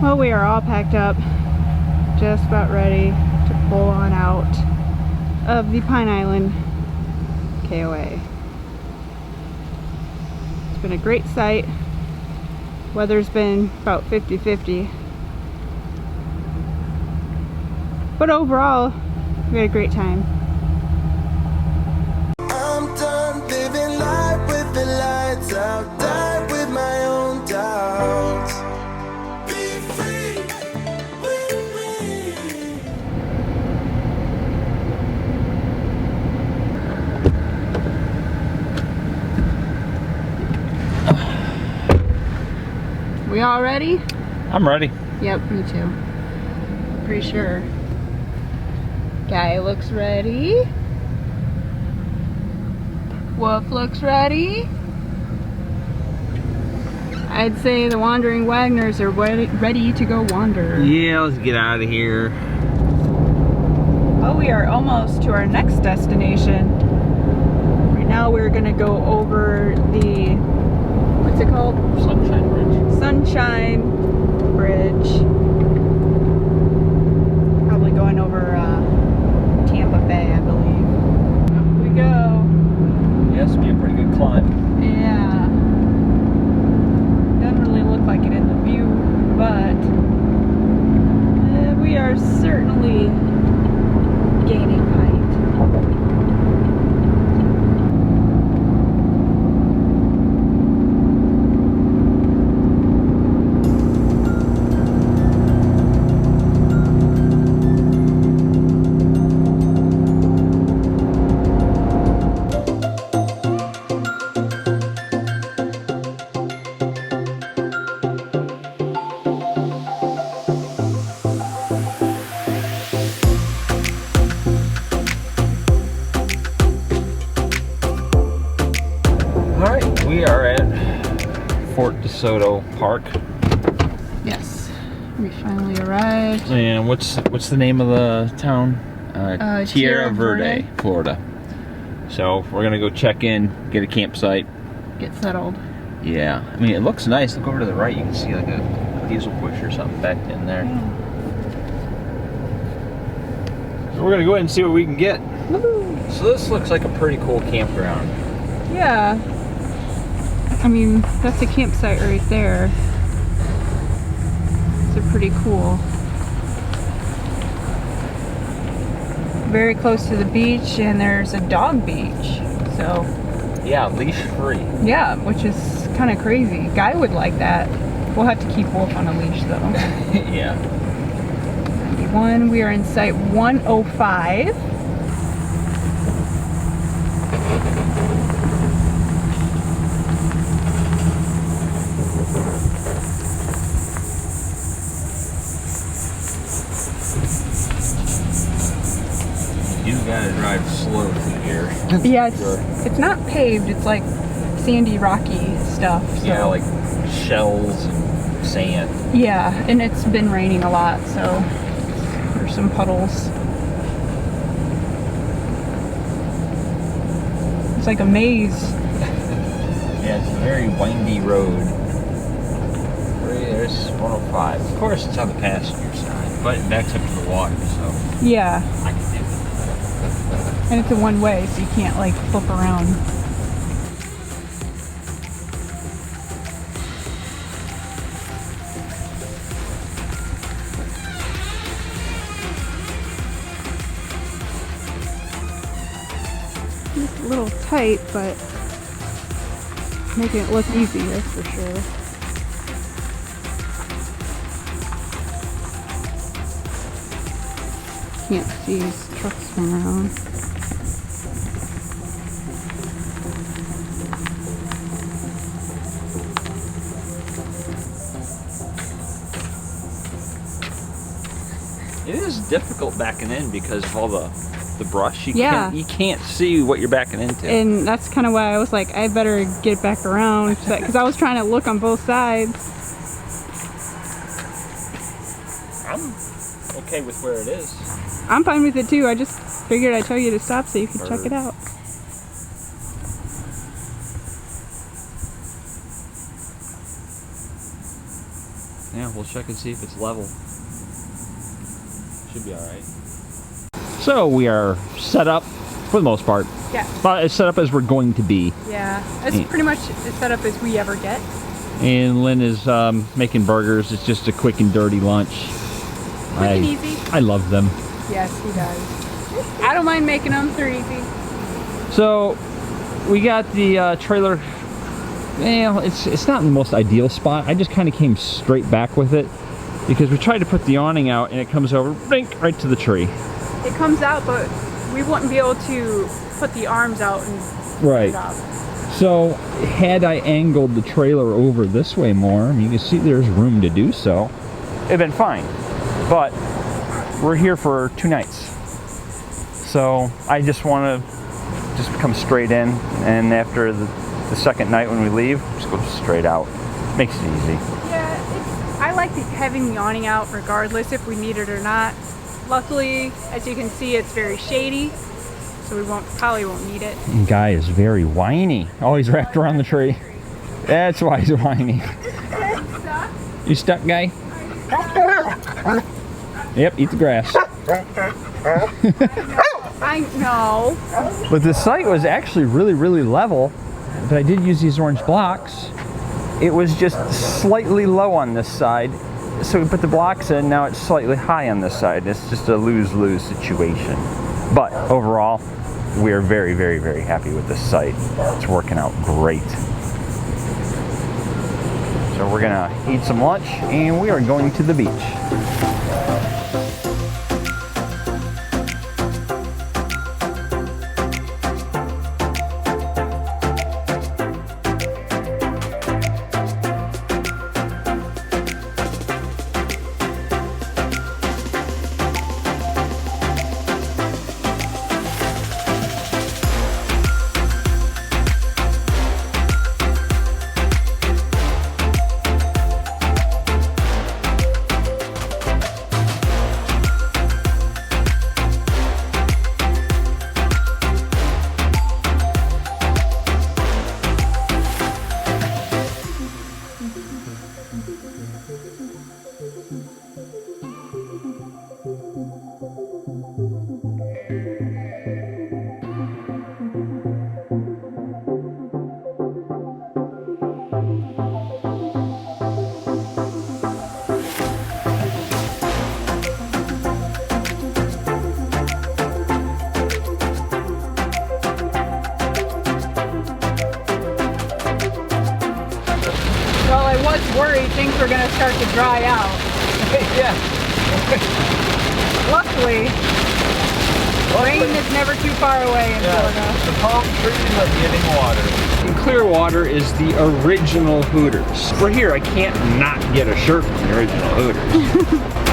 Well, we are all packed up, just about ready to pull on out of the Pine Island KOA. It's been a great sight. Weather's been about 50-50. But overall, we had a great time. I'm done living life with the lights out, die with my own doubts. Be free with me. We all ready? I'm ready. Yep, me too. Pretty sure. Guy looks ready. Wolf looks ready. I'd say the Wandering Wagners are ready to go wander. Yeah, let's get out of here. Well, we are almost to our next destination. Right now we're gonna go over the, what's it called? Sunshine Bridge. Sunshine Bridge. Probably going over Tampa Bay, I believe. Up we go. Yeah, this will be a pretty good climb. Yeah. Doesn't really look like it in the view, but we are certainly gaining height. Alright, we are at Fort DeSoto Park. Yes, we finally arrived. And what's the name of the town? Tierra Verde, Florida. So we're gonna go check in, get a campsite. Get settled. Yeah, I mean it looks nice. Look over to the right, you can see like a diesel push or something back in there. Yeah. So we're gonna go ahead and see what we can get. Woo. So this looks like a pretty cool campground. Yeah. I mean, that's a campsite right there. It's pretty cool. Very close to the beach, and there's a dog beach. So, Yeah, leash free. yeah, which is kind of crazy. Guy would like that. We'll have to keep Wolf on a leash though. Yeah. 91, we are in site 105. You gotta drive slow through here. Yeah, it's not paved, it's like sandy, rocky stuff. So. Yeah, like shells and sand. Yeah, and it's been raining a lot, so there's some puddles. It's like a maze. Yeah, it's a very windy road. There's 105. Of course, it's on the passenger side, but it backs up to the water, so Yeah, I can do it. and it's a one way, so you can't like flip around. It's a little tight, but making it look easy, that's for sure. Can't see these trucks from around. It is difficult backing in because of all the brush. Yeah. You can't see what you're backing into. And that's kind of why I was like, I better get back around, because I was trying to look on both sides. I'm okay with where it is. I'm fine with it too. I just figured I'd tell you to stop so you could check it out. Yeah, we'll check and see if it's level. Should be alright. So we are set up for the most part. Yeah. But as set up as we're going to be. Yeah. It's pretty much as set up as we ever get. And Lynn is making burgers. It's just a quick and dirty lunch. Quick and easy. I love them. Yes, he does. I don't mind making them. They're easy. So we got the trailer. Well, it's not in the most ideal spot. I just kind of came straight back with it because we tried to put the awning out and it comes over blink right to the tree. It comes out, but we wouldn't be able to put the arms out and right. It up. So had I angled the trailer over this way more, I mean, you can see there's room to do so. It'd been fine, but we're here for 2 nights. So I just want to just come straight in, and after the second night when we leave, just go straight out. Makes it easy. Yeah, I like having the awning out regardless if we need it or not. Luckily, as you can see, it's very shady, so we probably won't need it. And Guy is very whiny. Oh, he's wrapped around the tree. That's why he's whiny. You stuck, Guy? Yep, eat the grass. I know. But the site was actually really, really level. But I did use these orange blocks. It was just slightly low on this side. So we put the blocks in, now it's slightly high on this side. It's just a lose-lose situation. But overall, we're very, very, very happy with this site. It's working out great. So we're gonna eat some lunch and we are going to the beach. Well, I was worried things were going to start to dry out. Yeah. Luckily, rain is never too far away in Florida. The palm trees are getting water. And Clearwater is the original Hooters. We're here, I can't not get a shirt from the original Hooters.